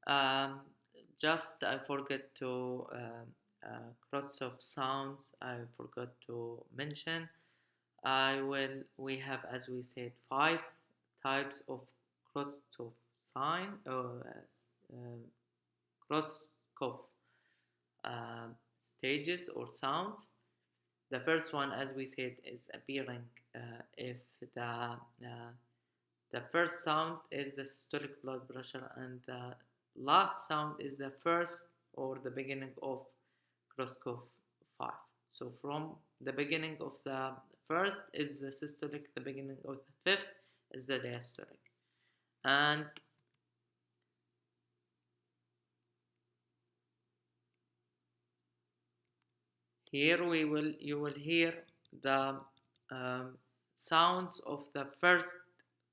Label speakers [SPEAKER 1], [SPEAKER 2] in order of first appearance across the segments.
[SPEAKER 1] Um, just I forgot to Korotkoff sounds. I forgot to mention. I will. We have, as we said, five types of Korotkoff sign or Korotkoff stages or sounds. The first one, as we said, is appearing if the first sound is the systolic blood pressure, and the last sound is the first or the beginning of Korotkoff 5. So from the beginning of the first is the systolic, the beginning of the fifth is the diastolic. And here you will hear the sounds of the first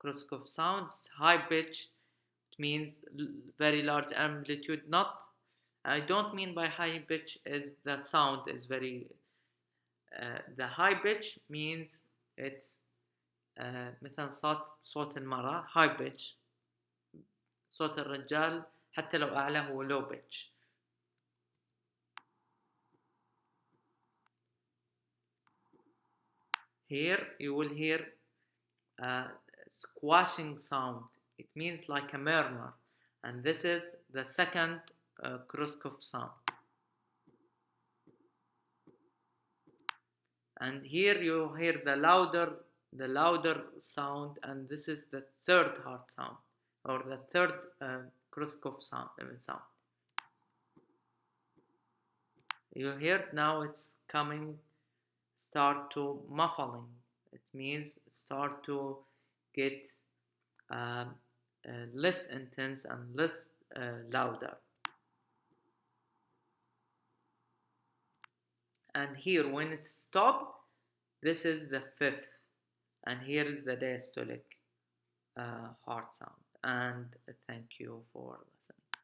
[SPEAKER 1] Korotkoff sounds, high pitch. It means very large amplitude. Not, I don't mean by high pitch is the sound is very. The high pitch means it's مثلا صوت المرأة high pitch. صوت الرجال حتى لو أعلى هو low pitch. Here you will hear a squashing sound. It means like a murmur, and this is the second Korotkoff sound. And here you hear the louder sound, and this is the third heart sound or the third Korotkoff sound. You hear now it's coming, start to muffling. It means start to get less intense and less louder. And here when it stopped, this is the fifth, and here is the diastolic heart sound. And thank you for